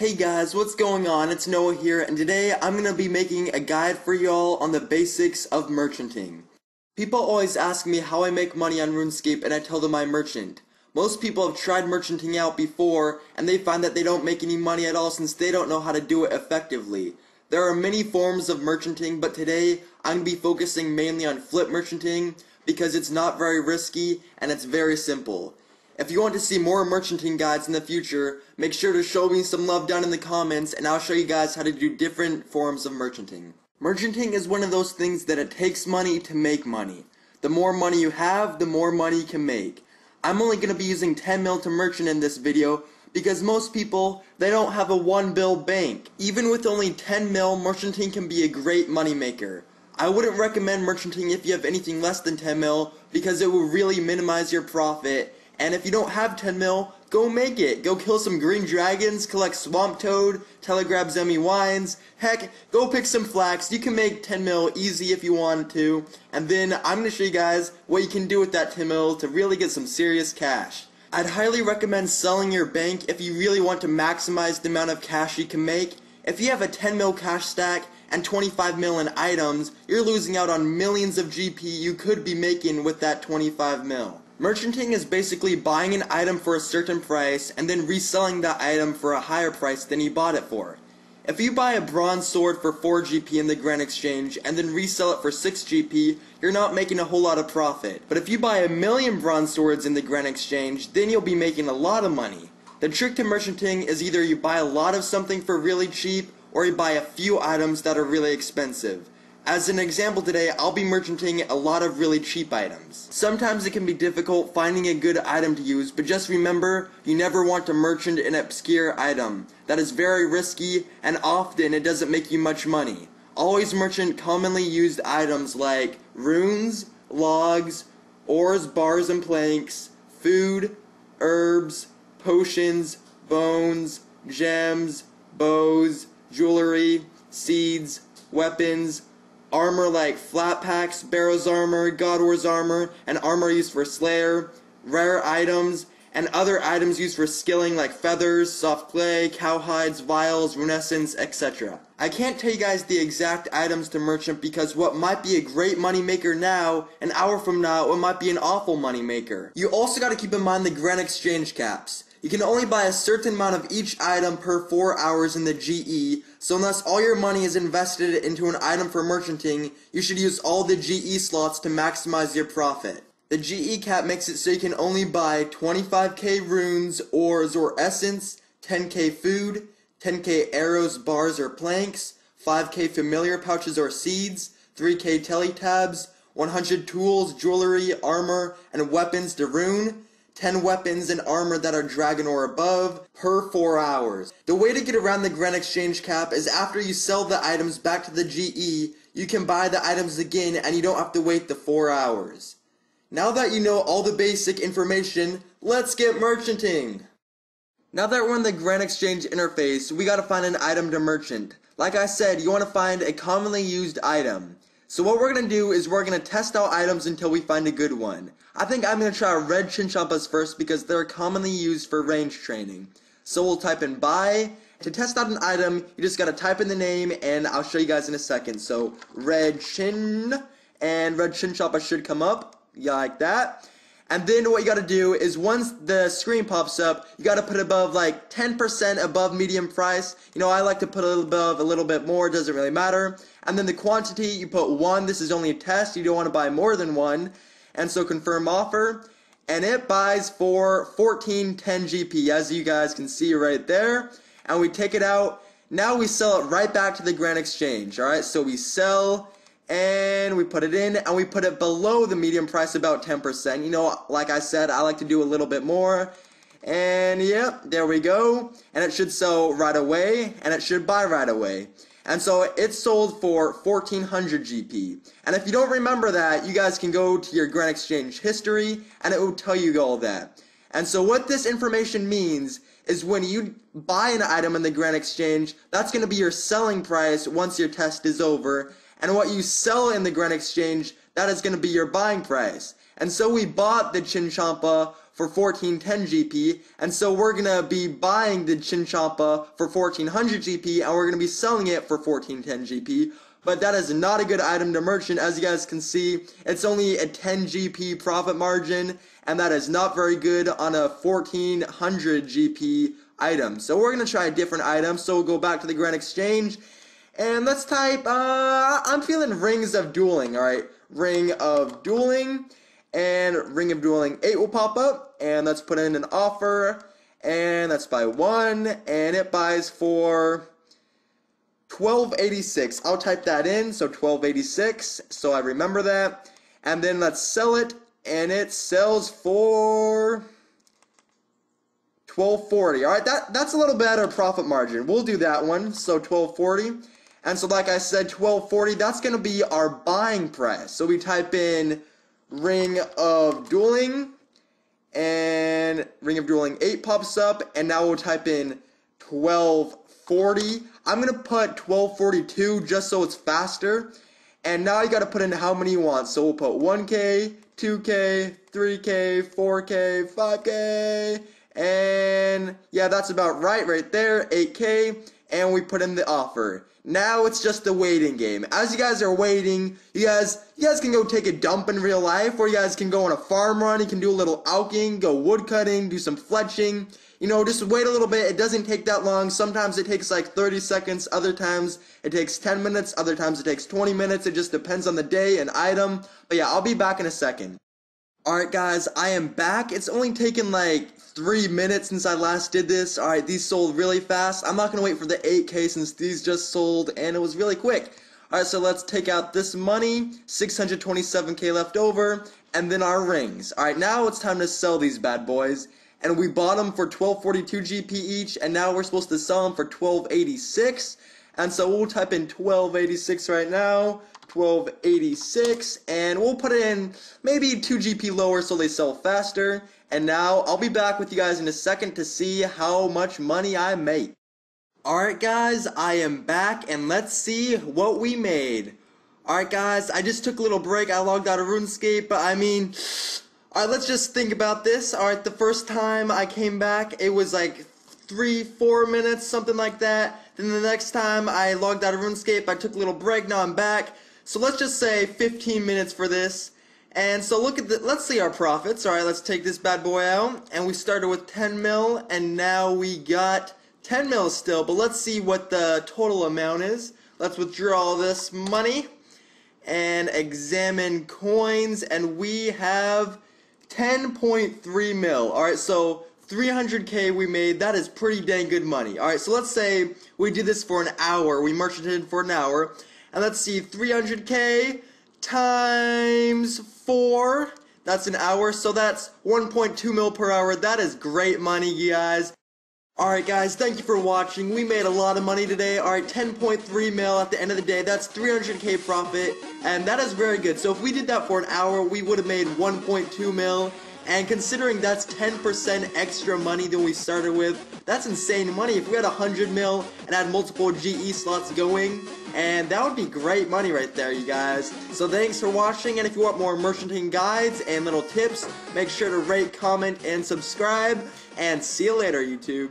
Hey guys, what's going on? It's Noah here, and today I'm going to be making a guide for y'all on the basics of merchanting. People always ask me how I make money on Runescape, and I tell them I merchant. Most people have tried merchanting out before, and they find that they don't make any money at all since they don't know how to do it effectively. There are many forms of merchanting, but today I'm going to be focusing mainly on flip merchanting because it's not very risky and it's very simple. If you want to see more merchanting guides in the future, make sure to show me some love down in the comments and I'll show you guys how to do different forms of merchanting. Merchanting is one of those things that it takes money to make money. The more money you have, the more money you can make. I'm only going to be using 10 mil to merchant in this video because most people, they don't have a 1 bill bank. Even with only 10 mil, merchanting can be a great money maker. I wouldn't recommend merchanting if you have anything less than 10 mil because it will really minimize your profit. And if you don't have 10 mil, go make it. Go kill some green dragons, collect swamp toad, telegrab zemi wines. Heck, go pick some flax. You can make 10 mil easy if you want to. And then I'm going to show you guys what you can do with that 10 mil to really get some serious cash. I'd highly recommend selling your bank if you really want to maximize the amount of cash you can make. If you have a 10 mil cash stack and 25 mil in items, you're losing out on millions of GP you could be making with that 25 mil. Merchanting is basically buying an item for a certain price and then reselling that item for a higher price than you bought it for. If you buy a bronze sword for 4 GP in the Grand Exchange and then resell it for 6 GP, you're not making a whole lot of profit. But if you buy 1,000,000 bronze swords in the Grand Exchange, then you'll be making a lot of money. The trick to merchanting is either you buy a lot of something for really cheap or you buy a few items that are really expensive. As an example today, I'll be merchanting a lot of really cheap items. Sometimes it can be difficult finding a good item to use, but just remember, you never want to merchant an obscure item. That is very risky, and often it doesn't make you much money. Always merchant commonly used items like runes, logs, ores, bars, and planks, food, herbs, potions, bones, gems, bows, jewelry, seeds, weapons, armor like flat packs, barrows armor, god wars armor, and armor used for slayer, rare items, and other items used for skilling like feathers, soft clay, cowhides, vials, runescence, etc. I can't tell you guys the exact items to merchant because what might be a great money maker now, an hour from now, it might be an awful money maker. You also got to keep in mind the Grand Exchange caps. You can only buy a certain amount of each item per 4 hours in the GE, so unless all your money is invested into an item for merchanting, you should use all the GE slots to maximize your profit. The GE cap makes it so you can only buy 25k runes, ores, or essence, 10k food, 10k arrows, bars, or planks, 5k familiar pouches or seeds, 3k teletabs, 100 tools, jewelry, armor, and weapons to rune, 10 weapons and armor that are dragon or above per 4 hours. The way to get around the Grand Exchange cap is after you sell the items back to the GE, you can buy the items again and you don't have to wait the 4 hours. Now that you know all the basic information, let's get merchanting! Now that we're in the Grand Exchange interface, we gotta find an item to merchant. Like I said, you wanna find a commonly used item. So what we're going to do is we're going to test out items until we find a good one. I think I'm going to try red chinchompas first because they're commonly used for range training. So we'll type in buy. To test out an item, you just got to type in the name and I'll show you guys in a second. So red chin, and red chinchompa should come up, like that. And then what you got to do is once the screen pops up, you got to put above like 10% above medium price. You know, I like to put a little above a little bit more, doesn't really matter. And then the quantity, you put 1, this is only a test, you don't want to buy more than 1. And so confirm offer, and it buys for 1410 GP, as you guys can see right there. And we take it out, now we sell it right back to the Grand Exchange, alright? So we sell, and we put it in, and we put it below the medium price, about 10%. You know, like I said, I like to do a little bit more. And yep, there we go. And it should sell right away, and it should buy right away. And so it's sold for 1400 GP. And if you don't remember that, you guys can go to your Grand Exchange history, and it will tell you all that. And so what this information means is when you buy an item in the Grand Exchange, that's going to be your selling price once your test is over. And what you sell in the Grand Exchange, that is going to be your buying price. And so we bought the Chinchampa for 1410 GP, and so we're going to be buying the Chinchampa for 1400 GP, and we're going to be selling it for 1410 GP. But that is not a good item to merchant. As you guys can see, it's only a 10 GP profit margin, and that is not very good on a 1400 GP item. So we're going to try a different item. So we'll go back to the Grand Exchange, and let's type, I'm feeling Rings of Dueling, alright? Ring of Dueling, and Ring of Dueling 8 will pop up, and let's put in an offer, and let's buy one, and it buys for 1286. I'll type that in, so 1286, so I remember that. And then let's sell it, and it sells for 1240. Alright, that's a little better profit margin. We'll do that one, so 1240. And so like I said, 1240, that's going to be our buying price. So we type in Ring of Dueling, and Ring of Dueling 8 pops up, and now we'll type in 1240. I'm going to put 1242 just so it's faster. And now you got to put in how many you want. So we'll put 1K, 2K, 3K, 4K, 5K, and yeah, that's about right there, 8K, and we put in the offer. Now it's just a waiting game. As you guys are waiting, you guys can go take a dump in real life, or you guys can go on a farm run, you can do a little alking, go wood cutting, do some fletching. You know, just wait a little bit. It doesn't take that long. Sometimes it takes like 30 seconds. Other times it takes 10 minutes. Other times it takes 20 minutes. It just depends on the day and item. But yeah, I'll be back in a second. Alright guys, I am back. It's only taken like 3 minutes since I last did this. Alright, these sold really fast. I'm not going to wait for the 8K since these just sold and it was really quick. Alright, so let's take out this money. 627K left over. And then our rings. Alright, now it's time to sell these bad boys. And we bought them for 1242 GP each, and now we're supposed to sell them for 1286. And so we'll type in 1286 right now, 1286, and we'll put it in maybe 2 GP lower so they sell faster. And now I'll be back with you guys in a second to see how much money I make. Alright guys, I am back, and let's see what we made. Alright guys, I just took a little break. I logged out of Runescape, but I mean, alright, let's just think about this. Alright, the first time I came back, it was like 3-4 minutes, something like that. Then the next time I logged out of RuneScape, I took a little break, now I'm back. So let's just say 15 minutes for this. And so let's see our profits. Alright, let's take this bad boy out. And we started with 10 mil, and now we got 10 mil still. But let's see what the total amount is. Let's withdraw this money and examine coins, and we have 10.3 mil. Alright, so 300K we made. That is pretty dang good money. Alright, so let's say we did this for an hour. We merchanted for an hour. And let's see, 300K times 4. That's an hour, so that's 1.2 mil per hour. That is great money, you guys. Alright guys, thank you for watching. We made a lot of money today. Alright, 10.3 mil at the end of the day. That's 300K profit, and that is very good. So if we did that for an hour, we would have made 1.2 mil. And considering that's 10% extra money than we started with, that's insane money. If we had 100 mil and had multiple GE slots going, and that would be great money right there, you guys. So thanks for watching, and if you want more merchanting guides and little tips, make sure to rate, comment, and subscribe, and see you later, YouTube.